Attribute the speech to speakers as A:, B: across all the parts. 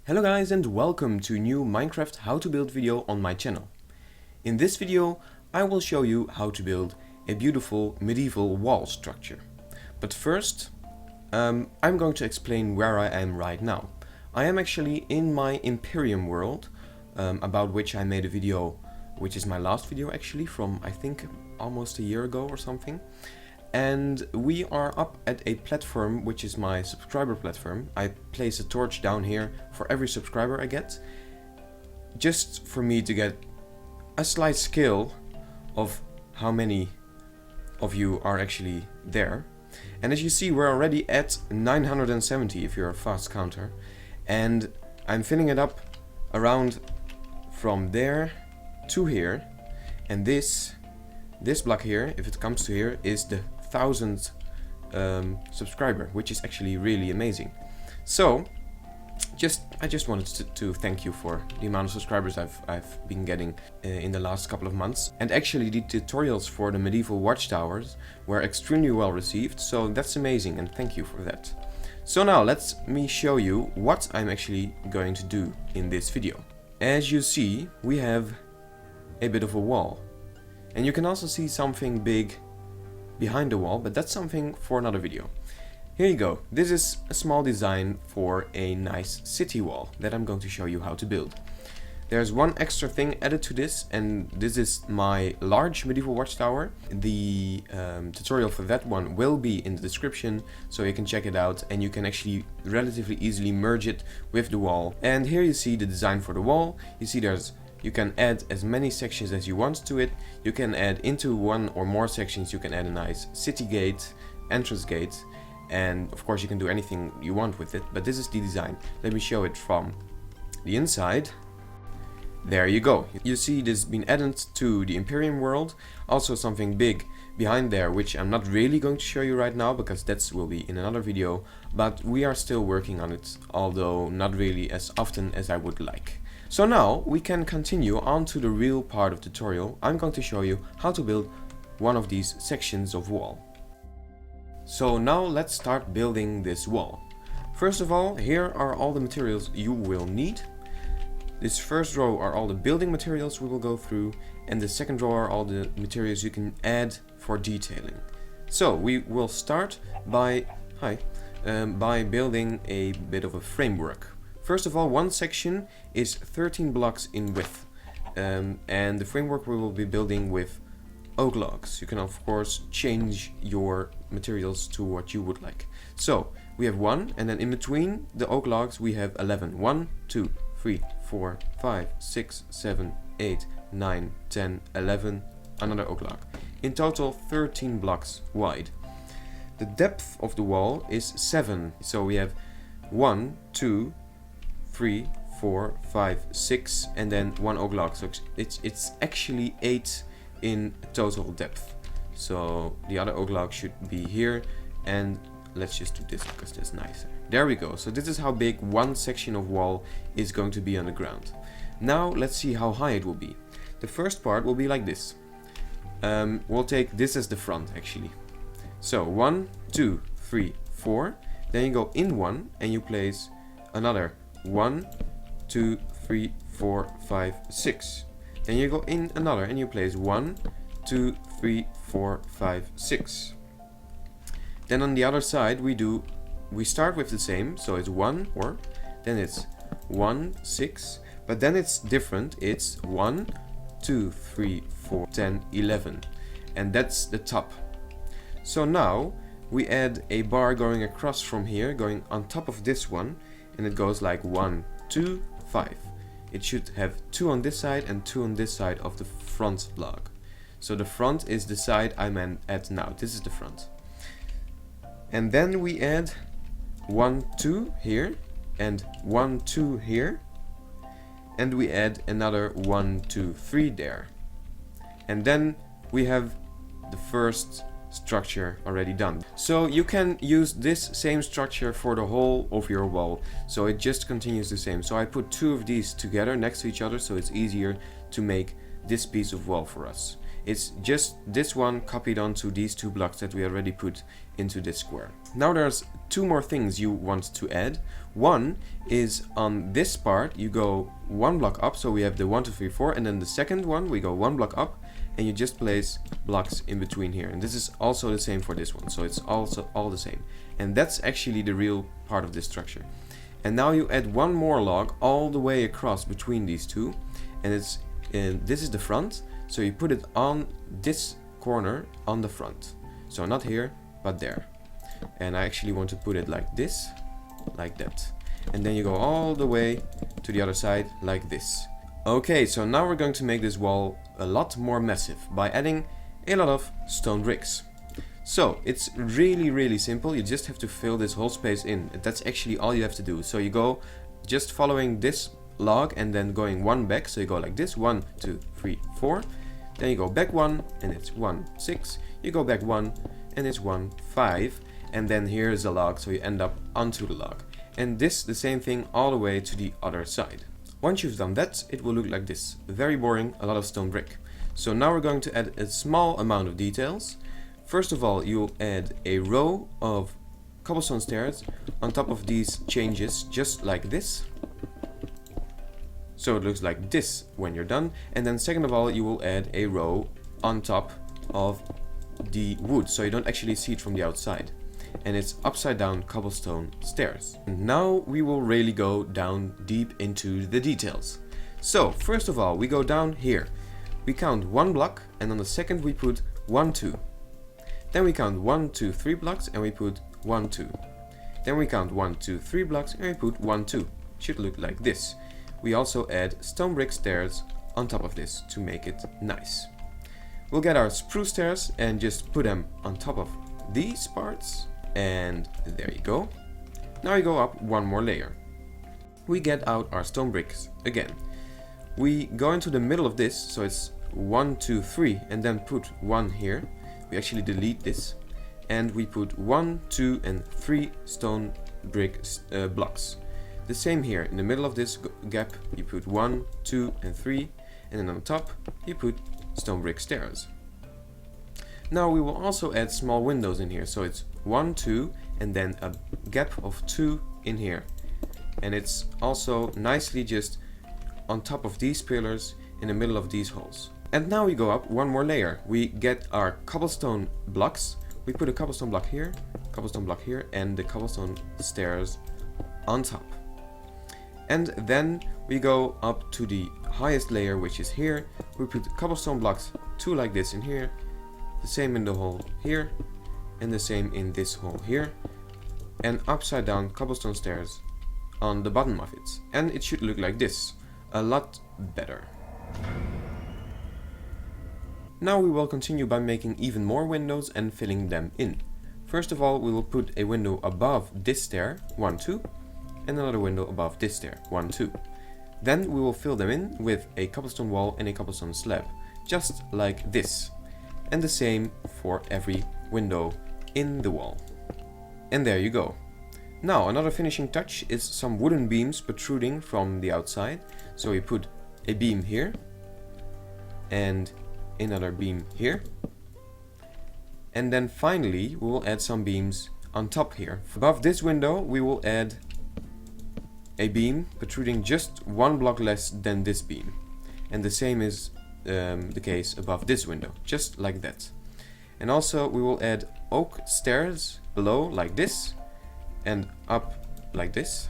A: Hello guys and welcome to a new Minecraft how to build video on my channel. In this video I will show you how to build a beautiful medieval wall structure. But first I'm going to explain where I am right now. I am actually in my Imperium world, about which I made a video, which is my last video actually, from I think almost a year ago or something. And we are up at a platform which is my subscriber platform. I place a torch down here for every subscriber I get, just for me to get a slight scale of how many of you are actually there. And as you see, we're already at 970 if you're a fast counter, and I'm filling it up around from there to here. And this block here, if it comes to here, is the 1000th subscriber, which is actually really amazing. So I just wanted to thank you for the amount of subscribers I've been getting in the last couple of months. And actually the tutorials for the medieval watchtowers were extremely well received, so that's amazing and thank you for that. So now let me show you what I'm actually going to do in this video. As you see, we have a bit of a wall, and you can also see something big behind the wall, but that's something for another video. Here you go. This is a small design for a nice city wall that I'm going to show you how to build. There's one extra thing added to this, and this is my large medieval watchtower. The tutorial for that one will be in the description, so you can check it out, and you can actually relatively easily merge it with the wall. And here you see the design for the wall. You see you can add as many sections as you want to it. You can add into one or more sections, you can add a nice city gate, entrance gate, and of course you can do anything you want with it, but this is the design. Let me show it from the inside. There you go. You see this been added to the Imperium world. Also something big behind there, which I'm not really going to show you right now because that will be in another video, but we are still working on it, although not really as often as I would like. So now we can continue on to the real part of the tutorial. I'm going to show you how to build one of these sections of wall. So now let's start building this wall. First of all, here are all the materials you will need. This first row are all the building materials we will go through, and the second row are all the materials you can add for detailing. So we will start by building a bit of a framework. First of all, one section is 13 blocks in width, and the framework we will be building with oak logs. You can of course change your materials to what you would like. So we have 1, and then in between the oak logs we have 11. 1, 2, 3, 4, 5, 6, 7, 8, 9, 10, 11, another oak log. In total 13 blocks wide. The depth of the wall is 7, so we have 1, 2, 3, 4, 5, 6, and then 1 oak log. So it's actually 8 in total depth. So the other oak log should be here, and let's just do this because that's nicer. There we go. So this is how big one section of wall is going to be on the ground. Now let's see how high it will be. The first part will be like this. We'll take this as the front actually. So 1, 2, 3, 4. Then you go in 1 and you place another 1, 2, 3, 4, 5, 6. Then you go in another and you place 1, 2, 3, 4, 5, 6. Then on the other side we start with the same, so it's 1, or then it's 1, 6, but then it's different. It's 1, 2, 3, 4, 10, 11, and that's the top. So now we add a bar going across from here, going on top of this one, and it goes like 1, 2, 5. It should have 2 on this side and 2 on this side of the front log. So the front is the side I'm at now. This is the front. And then we add 1, 2 here, and 1, 2 here, and we add another 1, 2, 3 there. And then we have the first structure already done. So you can use this same structure for the whole of your wall, so it just continues the same. So I put 2 of these together next to each other, so it's easier to make this piece of wall for us. It's just this one copied onto these two blocks that we already put into this square. Now there's two more things you want to add. One is on this part you go one block up, so we have the 1, 2, 3, 4, and then the second one we go one block up, and you just place blocks in between here. And this is also the same for this one, so it's also all the same. And that's actually the real part of this structure. And now you add one more log all the way across between these two, and this is the front, so you put it on this corner on the front. So not here, but there. And I actually want to put it like this, like that. And then you go all the way to the other side like this. Okay, so now we're going to make this wall a lot more massive by adding a lot of stone bricks. So it's really simple. You just have to fill this whole space in. That's actually all you have to do. So you go just following this log and then going one back. So you go like this, 1, 2, 3, 4. Then you go back 1 and it's 1, 6. You go back 1 and it's 1, 5. And then here is a log, so you end up onto the log. And this the same thing all the way to the other side. Once you've done that, it will look like this. Very boring, a lot of stone brick. So now we're going to add a small amount of details. First of all, you'll add a row of cobblestone stairs on top of these changes, just like this. So it looks like this when you're done. And then second of all, you will add a row on top of the wood, so you don't actually see it from the outside. And it's upside down cobblestone stairs. And now we will really go down deep into the details. So first of all, we go down here. We count one block, and on the second we put 1, 2. Then we count 1, 2, 3 blocks and we put 1, 2. Then we count 1, 2, 3 blocks and we put 1, 2. Should look like this. We also add stone brick stairs on top of this to make it nice. We'll get our spruce stairs and just put them on top of these parts. And there you go. Now we go up one more layer. We get out our stone bricks again. We go into the middle of this, so it's 1, 2, 3, and then put 1 here. We actually delete this, and we put 1, 2, and 3 stone brick blocks. The same here, in the middle of this gap, you put 1, 2, and 3, and then on top, you put stone brick stairs. Now we will also add small windows in here, so it's 1, 2, and then a gap of 2 in here. And it's also nicely just on top of these pillars in the middle of these holes. And now we go up one more layer. We get our cobblestone blocks. We put a cobblestone block here, and the cobblestone stairs on top. And then we go up to the highest layer, which is here. We put cobblestone blocks, 2 like this in here, the same in the hole here, and the same in this hole here, and upside down cobblestone stairs on the bottom of it. And it should look like this, a lot better. Now we will continue by making even more windows and filling them in. First of all, we will put a window above this stair, 1, 2, and another window above this stair, 1, 2. Then we will fill them in with a cobblestone wall and a cobblestone slab, just like this. And the same for every window in the wall. And there you go. Now another finishing touch is some wooden beams protruding from the outside. So we put a beam here and another beam here, and then finally we will add some beams on top here. Above this window we will add a beam protruding just one block less than this beam, and the same is the case above this window, just like that. And also we will add oak stairs below like this and up like this.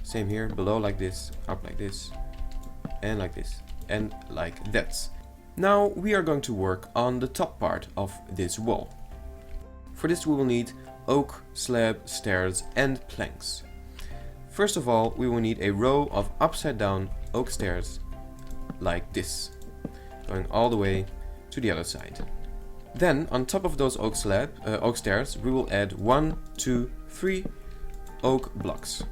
A: Same here, below like this, up like this, and like this, and like that. Now we are going to work on the top part of this wall. For this we will need oak, slab, stairs and planks. First of all, we will need a row of upside down oak stairs like this, going all the way to the other side. Then on top of those oak stairs we will add 1, 2, 3 oak blocks.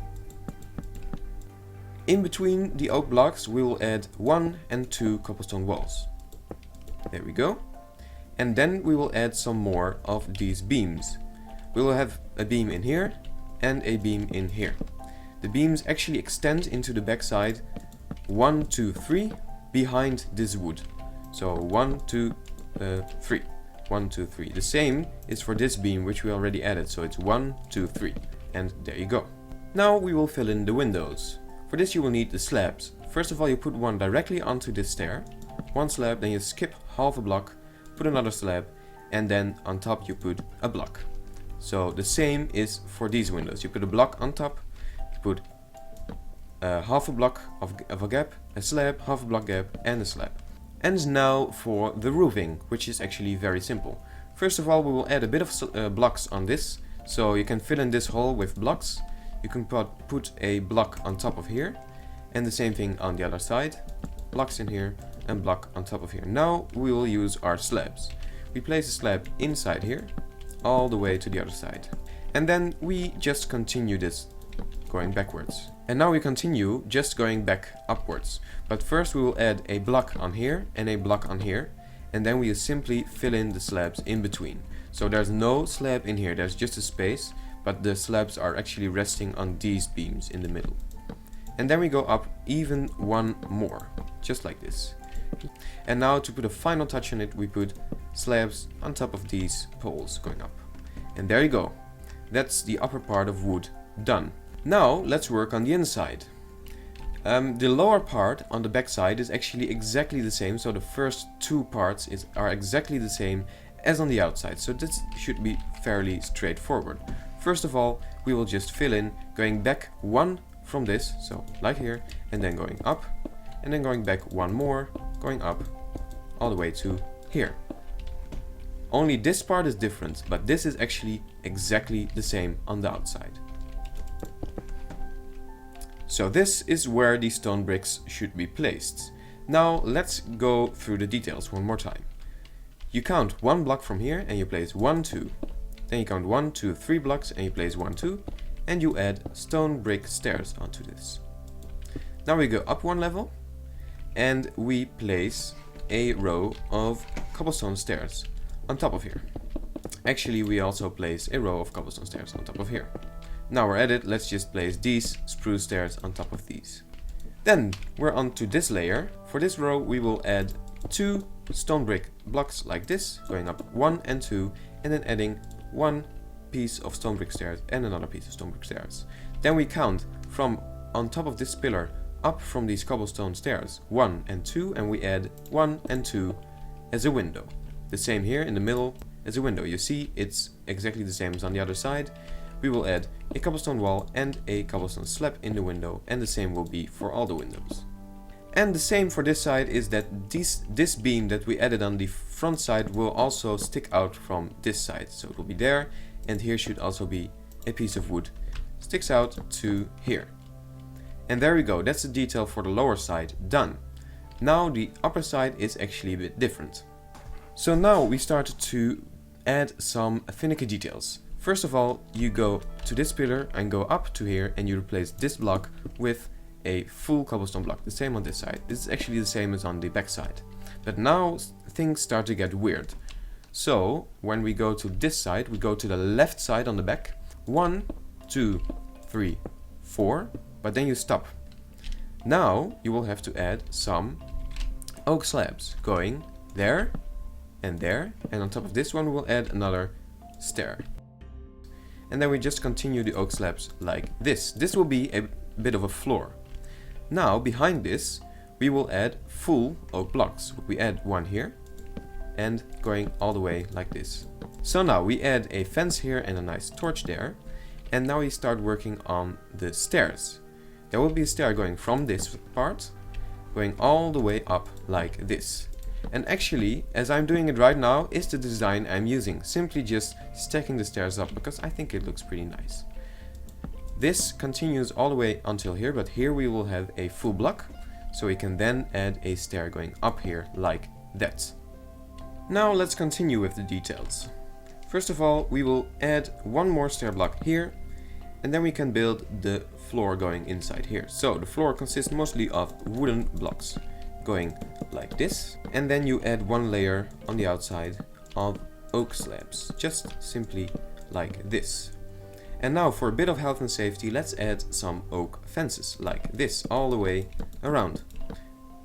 A: In between the oak blocks we will add 1 and 2 cobblestone walls. There we go. And then we will add some more of these beams. We will have a beam in here and a beam in here. The beams actually extend into the back side 1, 2, 3 behind this wood. So 1, 2, 3. 1, 2, 3. The same is for this beam, which we already added, so it's 1, 2, 3. And there you go. Now we will fill in the windows. For this you will need the slabs. First of all, you put one directly onto this stair. One slab, then you skip half a block, put another slab, and then on top you put a block. So the same is for these windows. You put a block on top, you put half a block of a gap, a slab, half a block gap, and a slab. And now for the roofing, which is actually very simple. First of all, we will add a bit of blocks on this, so you can fill in this hole with blocks. You can put a block on top of here, and the same thing on the other side. Blocks in here, and block on top of here. Now we will use our slabs. We place a slab inside here, all the way to the other side. And then we just continue this, going backwards. And now we continue just going back upwards. But first we will add a block on here, and a block on here, and then we simply fill in the slabs in between. So there's no slab in here, there's just a space, but the slabs are actually resting on these beams in the middle. And then we go up even one more, just like this. And now to put a final touch on it, we put slabs on top of these poles going up. And there you go. That's the upper part of wood done. Now let's work on the inside. The lower part on the back side is actually exactly the same, so the first two parts are exactly the same as on the outside, so this should be fairly straightforward. First of all, we will just fill in, going back one from this, so like here, and then going up, and then going back one more, going up, all the way to here. Only this part is different, but this is actually exactly the same on the outside. So this is where the stone bricks should be placed. Now let's go through the details one more time. You count one block from here and you place 1, 2. Then you count 1, 2, 3 blocks and you place 1, 2. And you add stone brick stairs onto this. Now we go up one level and we place a row of cobblestone stairs on top of here. Actually, we also place a row of cobblestone stairs on top of here. Now we're at it, let's just place these spruce stairs on top of these. Then we're on to this layer. For this row we will add 2 stone brick blocks like this, going up 1 and 2, and then adding 1 piece of stone brick stairs and another piece of stone brick stairs. Then we count from on top of this pillar up from these cobblestone stairs 1 and 2, and we add 1 and 2 as a window. The same here in the middle as a window. You see it's exactly the same as on the other side. We will add a cobblestone wall and a cobblestone slab in the window, and the same will be for all the windows. And the same for this side is that this beam that we added on the front side will also stick out from this side. So it will be there, and here should also be a piece of wood sticks out to here. And there we go, that's the detail for the lower side done. Now the upper side is actually a bit different. So now we start to add some finicky details. First of all, you go to this pillar and go up to here, and you replace this block with a full cobblestone block. The same on this side. This is actually the same as on the back side. But now things start to get weird. So when we go to this side, we go to the left side on the back. 1, 2, 3, 4. But then you stop. Now you will have to add some oak slabs going there, and on top of this one we will add another stair. And then we just continue the oak slabs like this. This will be a bit of a floor. Now behind this we will add full oak blocks. We add one here and going all the way like this. So now we add a fence here and a nice torch there, and now we start working on the stairs. There will be a stair going from this part, going all the way up like this. And actually, as I'm doing it right now, is the design I'm using. Simply just stacking the stairs up because I think it looks pretty nice. This continues all the way until here, but here we will have a full block. So we can then add a stair going up here like that. Now let's continue with the details. First of all, we will add one more stair block here. And then we can build the floor going inside here. So the floor consists mostly of wooden blocks going like this, and then you add one layer on the outside of oak slabs, just simply like this. And now for a bit of health and safety, let's add some oak fences like this all the way around.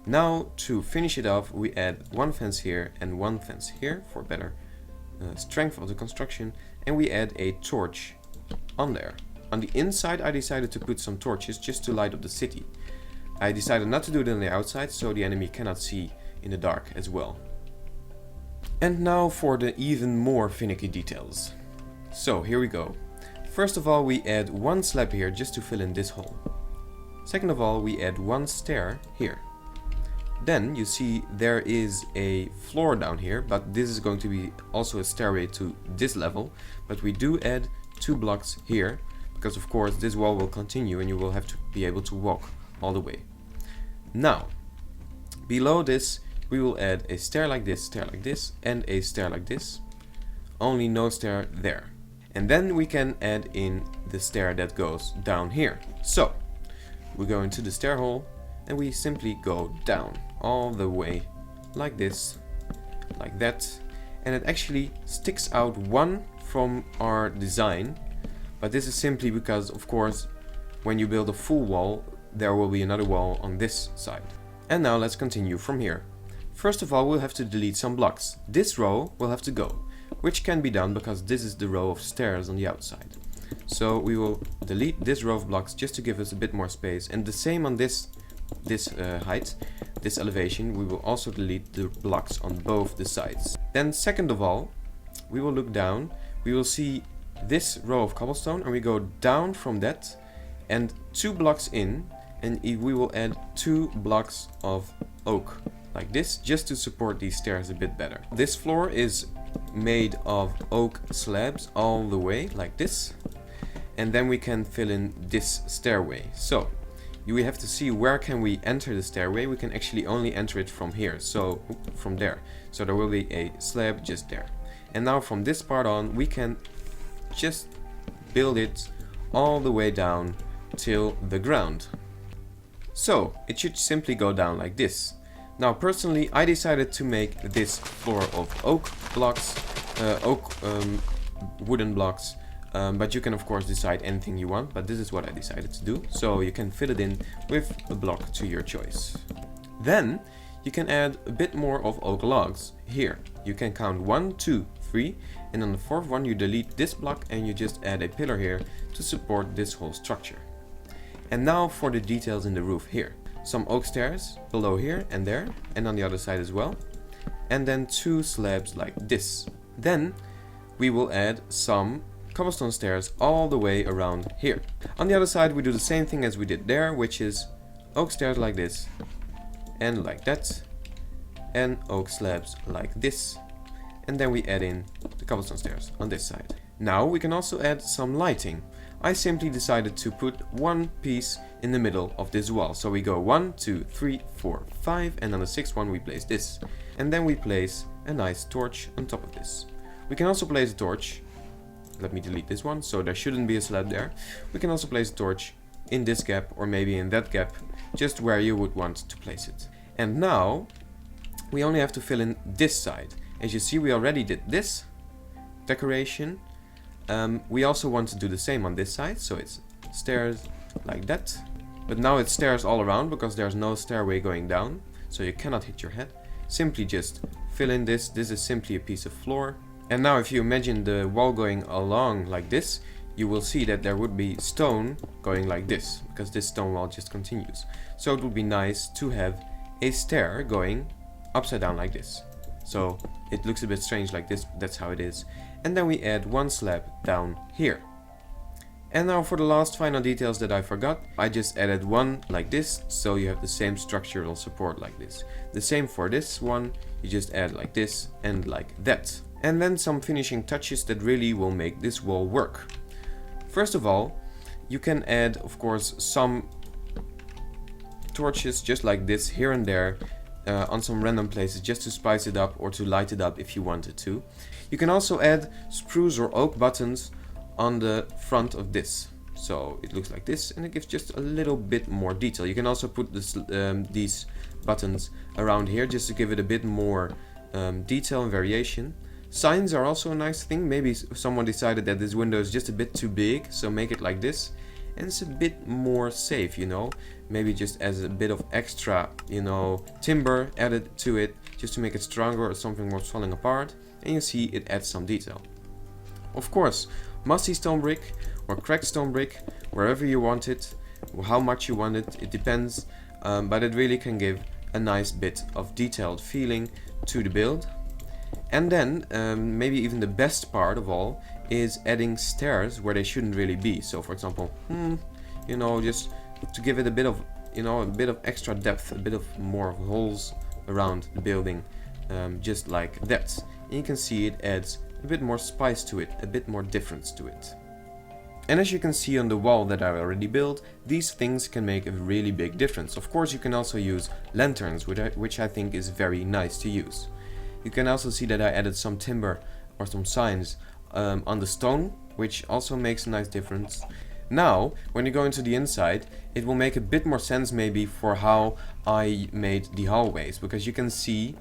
A: Now to finish it off, we add one fence here and one fence here for better strength of the construction, and we add a torch on there. On the inside I decided to put some torches just to light up the city. I decided not to do it on the outside so the enemy cannot see in the dark as well. And now for the even more finicky details. So here we go. First of all, we add one slab here just to fill in this hole. Second of all, we add one stair here. Then you see there is a floor down here, but this is going to be also a stairway to this level. But we do add 2 blocks here, because of course this wall will continue and you will have to be able to walk all the way. Now, below this we will add a stair like this, and a stair like this. Only no stair there. And then we can add in the stair that goes down here. So, we go into the stair hole and we simply go down all the way like this, like that, and it actually sticks out one from our design, but this is simply because of course when you build a full wall there will be another wall on this side. And now let's continue from here. First of all, we'll have to delete some blocks. This row will have to go, which can be done because this is the row of stairs on the outside. So we will delete this row of blocks just to give us a bit more space, and the same on this height, this elevation. We will also delete the blocks on both the sides. Then second of all, we will look down. We will see this row of cobblestone and we go down from that and 2 blocks in, and we will add 2 blocks of oak like this just to support these stairs a bit better. This floor is made of oak slabs all the way like this, and then we can fill in this stairway. So we have to see where can we enter the stairway. We can actually only enter it from here, so from there. So there will be a slab just there. And now from this part on we can just build it all the way down till the ground. So it should simply go down like this. Now personally I decided to make this floor of oak blocks, wooden blocks, but you can of course decide anything you want, but this is what I decided to do. So you can fill it in with a block to your choice. Then you can add a bit more of oak logs here. You can count 1, 2, 3, and on the 4th one you delete this block and you just add a pillar here to support this whole structure. And now for the details in the roof here. Some oak stairs below here and there, and on the other side as well. And then 2 slabs like this. Then we will add some cobblestone stairs all the way around here. On the other side we do the same thing as we did there, which is oak stairs like this and like that, and oak slabs like this, and then we add in the cobblestone stairs on this side. Now we can also add some lighting. I simply decided to put one piece in the middle of this wall. So we go 1, 2, 3, 4, 5, and on the 6th one we place this. And then we place a nice torch on top of this. We can also place a torch. Let me delete this one, so there shouldn't be a slab there. We can also place a torch in this gap or maybe in that gap, just where you would want to place it. And now we only have to fill in this side. As you see, we already did this decoration. We also want to do the same on this side, so it's stairs like that. But now it's stairs all around because there's no stairway going down, so you cannot hit your head. Simply just fill in this. This is simply a piece of floor. And now if you imagine the wall going along like this, you will see that there would be stone going like this, because this stone wall just continues. So it would be nice to have a stair going upside down like this. So it looks a bit strange like this, but that's how it is. And then we add one slab down here. And now for the last final details that I forgot, I just added one like this, so you have the same structural support like this. The same for this one, you just add like this and like that. And then some finishing touches that really will make this wall work. First of all, you can add, of course, some torches just like this here and there on some random places just to spice it up or to light it up if you wanted to. You can also add spruce or oak buttons on the front of this. So it looks like this and it gives just a little bit more detail. You can also put this, these buttons around here just to give it a bit more detail and variation. Signs are also a nice thing. Maybe someone decided that this window is just a bit too big, so make it like this. and it's a bit more safe, you know, maybe just as a bit of extra, you know, timber added to it just to make it stronger or something was falling apart, and you see it adds some detail. Of course, musty stone brick or cracked stone brick, wherever you want it, how much you want it, it depends, but it really can give a nice bit of detailed feeling to the build. And then maybe even the best part of all is adding stairs where they shouldn't really be. So for example, you know, just to give it a bit of, you know, a bit of extra depth, a bit of more holes around the building, just like that. And you can see it adds a bit more spice to it, a bit more difference to it. And as you can see on the wall that I already built, these things can make a really big difference. Of course, you can also use lanterns, which I think is very nice to use. You can also see that I added some timber or some signs on the stone, which also makes a nice difference. Now, when you go into the inside, it will make a bit more sense maybe for how I made the hallways, because you can see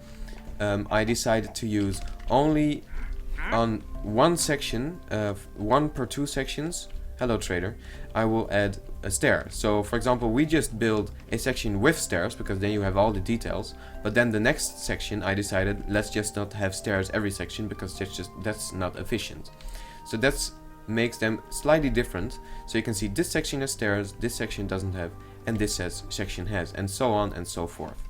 A: I decided to use only on one section, 1 per 2 sections, hello trader, I will add a stair. So for example, we just build a section with stairs because then you have all the details, but then the next section I decided let's just not have stairs every section because that's not efficient. So that makes them slightly different. So you can see this section has stairs, this section doesn't have, and this section has, and so on and so forth.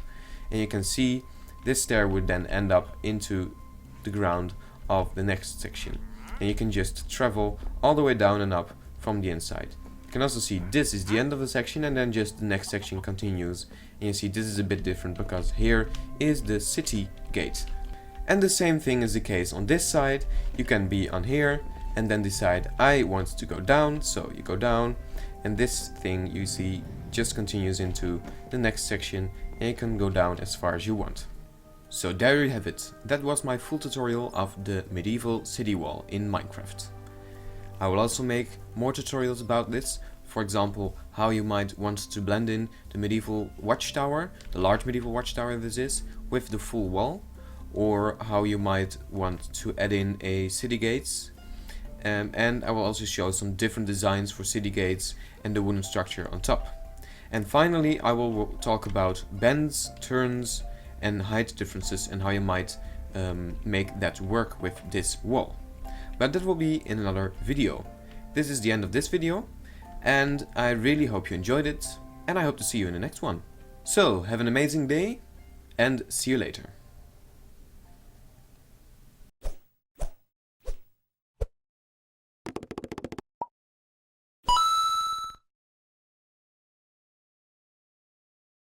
A: And you can see this stair would then end up into the ground of the next section, and you can just travel all the way down and up from the inside. You can also see this is the end of the section, and then just the next section continues, and you see this is a bit different because here is the city gate. And the same thing is the case on this side. You can be on here and then decide I want to go down, so you go down, and this thing you see just continues into the next section, and you can go down as far as you want. So there you have it. That was my full tutorial of the medieval city wall in Minecraft. I will also make more tutorials about this, for example how you might want to blend in the medieval watchtower, the large medieval watchtower this is, with the full wall, or how you might want to add in a city gates, and I will also show some different designs for city gates and the wooden structure on top. And finally I will talk about bends, turns and height differences and how you might make that work with this wall. But that will be in another video. This is the end of this video, and I really hope you enjoyed it, and I hope to see you in the next one. So have an amazing day and see you later.